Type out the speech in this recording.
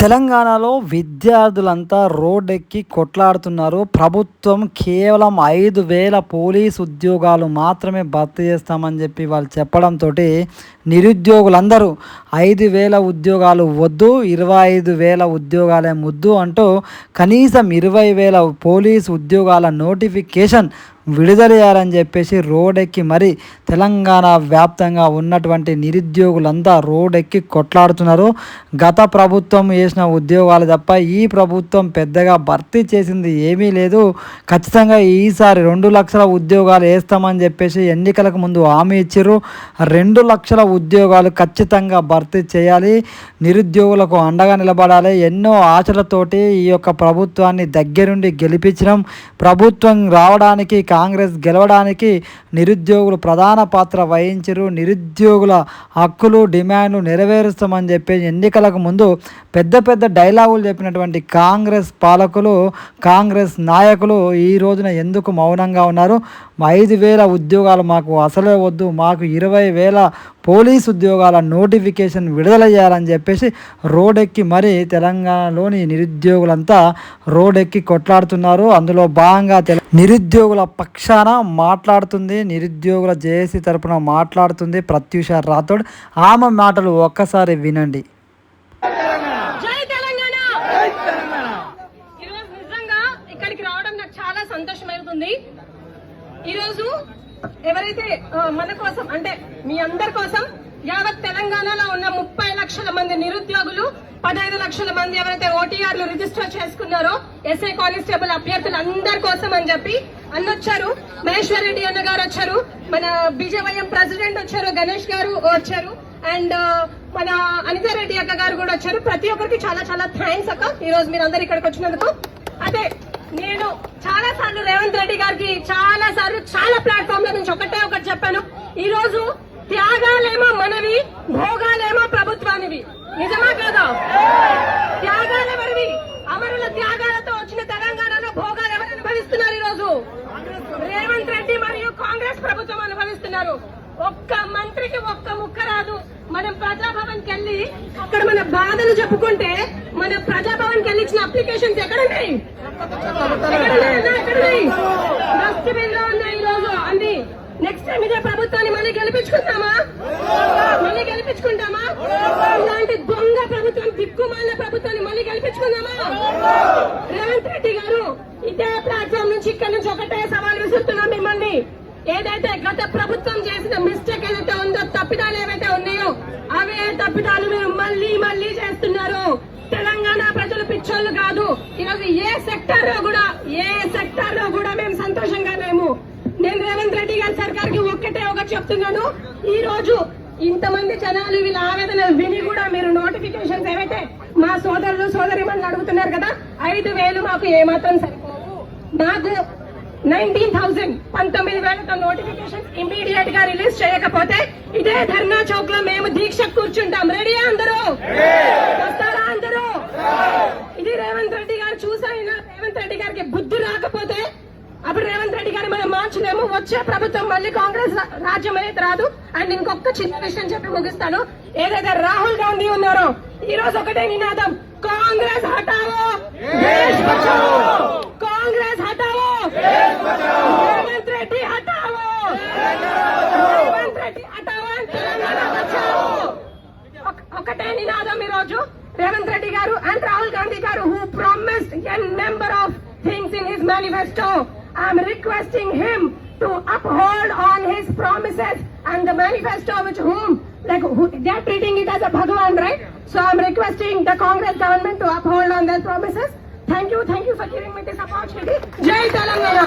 తెలంగాణలో విద్యార్థులంతా రోడ్డెక్కి కొట్లాడుతున్నారు. ప్రభుత్వం కేవలం 5,000 పోలీసు ఉద్యోగాలు మాత్రమే భర్తీ చేస్తామని చెప్పి వాళ్ళు చెప్పడంతో నిరుద్యోగులందరూ 5,000 ఉద్యోగాలు వద్దు, 25,000 ఉద్యోగాలే ముద్దు అంటూ కనీసం 20,000 పోలీసు ఉద్యోగాల నోటిఫికేషన్ విడుదల చేయాలని చెప్పేసి రోడ్డెక్కి మరి తెలంగాణ వ్యాప్తంగా ఉన్నటువంటి నిరుద్యోగులంతా రోడ్డెక్కి కొట్లాడుతున్నారు. గత ప్రభుత్వం వేసిన ఉద్యోగాలు తప్ప ఈ ప్రభుత్వం పెద్దగా భర్తీ చేసింది ఏమీ లేదు. ఖచ్చితంగా ఈసారి 2 లక్షల ఉద్యోగాలు వేస్తామని చెప్పేసి ఎన్నికలకు ముందు హామీ ఇచ్చారు. 2 లక్షల ఉద్యోగాలు ఖచ్చితంగా భర్తీ చేయాలి, నిరుద్యోగులకు అండగా నిలబడాలి. ఎన్నో ఆశలతోటి ఈ యొక్క ప్రభుత్వాన్ని దగ్గరుండి గెలిపించడం, ప్రభుత్వం రావడానికి కాంగ్రెస్ గెలవడానికి నిరుద్యోగులు ప్రధాన పాత్ర వహించరు. నిరుద్యోగుల హక్కులు డిమాండ్లు నెరవేరుస్తామని చెప్పి ఎన్నికలకు ముందు పెద్ద పెద్ద డైలాగులు చెప్పినటువంటి కాంగ్రెస్ పాలకులు, కాంగ్రెస్ నాయకులు ఈ రోజున ఎందుకు మౌనంగా ఉన్నారు? 5,000 ఉద్యోగాలు మాకు అసలే వద్దు, మాకు 20,000 పోలీసు ఉద్యోగాల నోటిఫికేషన్ విడుదల చేయాలని చెప్పేసి రోడ్డెక్కి మరి తెలంగాణలోని నిరుద్యోగులంతా రోడ్డెక్కి కొట్లాడుతున్నారు. అందులో భాగంగా నిరుద్యోగుల పక్షాన మాట్లాడుతుంది, నిరుద్యోగుల జేఏసీ తరపున మాట్లాడుతుంది ప్రత్యూష రాథోడ్. ఆమె మాటలు ఒక్కసారి వినండి. ఇక్కడికి రావడం నాకు చాలా సంతోషమవుతుంది. ఈరోజు ఎవరైతే మన కోసం అంటే మీ అందరి కోసం యావత్ తెలంగాణలో ఉన్న 30 లక్షల మంది నిరుద్యోగులు, 15 లక్షల మంది ఎవరైతే ఓటీఆర్లు రిజిస్టర్ చేసుకున్నారో ఎస్ఐ కానిస్టేబుల్ అభ్యర్థులు అందరి కోసం అని చెప్పి అన్నొచ్చారు. మహేశ్వర్ రెడ్డి అన్న గారు వచ్చారు, మన బీజేవైఎం ప్రెసిడెంట్ వచ్చారు, గణేష్ గారు వచ్చారు, అండ్ మన అనితా రెడ్డి అక్క గారు కూడా వచ్చారు. ప్రతి ఒక్కరికి చాలా చాలా థ్యాంక్స్ అక్క, ఈ రోజు మీరు అందరు ఇక్కడికి వచ్చినందుకు. అదే నేను చాలా సార్లు రేవంత్ రెడ్డి గారికి చాలా ప్లాట్ఫామ్ లో నుంచి ఒకటి చెప్పాను. ఈ రోజు త్యాగాలేమో మనవి, భోగాలేమో ప్రభుత్వానివి. నిజమా కాదా? త్యాగాలు ఎవరివి? అమరుల త్యాగాలతో వచ్చిన తెలంగాణలో భోగాలు ఎవరు అనుభవిస్తున్నారు? ఈ రోజు రేవంత్ రెడ్డి మరియు కాంగ్రెస్ ప్రభుత్వం అనుభవిస్తున్నారు. ఒక్క మంత్రికి ఒక్క ముక్క రాదు. మనం ప్రజాభవన్ కెళ్ళి అక్కడ మన బాధలు చెప్పుకుంటే, మన ప్రజాభవన్ కెళ్ళి ఇచ్చిన అప్లికేషన్స్ ఎక్కడున్నాయి? డస్ట్బిన్ లో ఉన్నాయి. ఈ రోజు అన్ని. నెక్స్ట్ టైం ఇదే ప్రభుత్వాన్ని మళ్ళీ గెలిపించుకుంటామా? ఇలాంటి దొంగ ప్రభుత్వం, దిక్కుమాలిన ప్రభుత్వాన్ని మళ్ళీ గెలిపించుకుందామా? రేవంత్ రెడ్డి గారు ఇదే ప్లాట్ఫామ్ నుంచి ఇక్కడ నుంచి ఒకటే సవాల్ విసురుతున్నాం మిమ్మల్ని. ఏదైతే గత ప్రభుత్వం చేసిన మిస్టేక్ ఏదైతే ఉందో, తప్పిదాలు ఏవైతే ఉన్నాయో అవే తప్పిదాలు మీరు మళ్ళీ చేస్తున్నారు. తెలంగాణ ప్రజలు పిచ్చోళ్ళు కాదు. ఈరోజు ఏ సెక్టార్ లో కూడా మేము సంతోషంగా లేము. నేను రేవంత్ రెడ్డి గారి సర్కార్కి ఒకటి చెప్తున్నాను. ఈ రోజు ఇంతమంది జనాలు వీళ్ళ ఆవేదన విని కూడా మీరు నోటిఫికేషన్స్ ఏవైతే మా సోదరులు సోదరిమణులు అడుగుతున్నారు కదా, 5,000 మాకు ఏమాత్రం సరిపోవు. మాకు 19,000 నోటిఫికేషన్ ఇమీడియట్ గా రిలీజ్ చేయకపోతే ఇదే ధర్నా చౌక్ లో మేము దీక్ష కూర్చుంటాం. రెడీయా అందరూ? వస్తారా అందరూ? ఇది రేవంత్ రెడ్డి గారు చూసైనా రేవంత్ రెడ్డి గారికి బుద్ధి రాకపోతే అప్పుడు రేవంత్ రెడ్డి గారు మనం మార్చలేము. వచ్చే ప్రభుత్వం మళ్ళీ కాంగ్రెస్ రాజ్యం అనేది రాదు. అండ్ ఇంకొక చిన్న విషయం చెప్పి ముగిస్తాను. ఏదైతే రాహుల్ గాంధీ ఉన్నారో ఈ రోజు ఒకటే నినాదం, కాంగ్రెస్ హటావో దేశ్ బచావో, కాంగ్రెస్ హటావో రేవంత్ రెడ్డి హటావో, రేవంత్ రెడ్డి హటావో, తెలంగాణ బచావో. ఒకటే నినాదం ఈ రోజు. రేవంత్ రెడ్డి గారు అండ్ రాహుల్ గాంధీ గారు who promised a number of things in his manifesto, I am requesting him to uphold on his promises and the manifesto which they are treating it as a Bhagwan, right? So I am requesting the Congress government to uphold on their promises. Thank you for giving me this opportunity. Jai Telangana.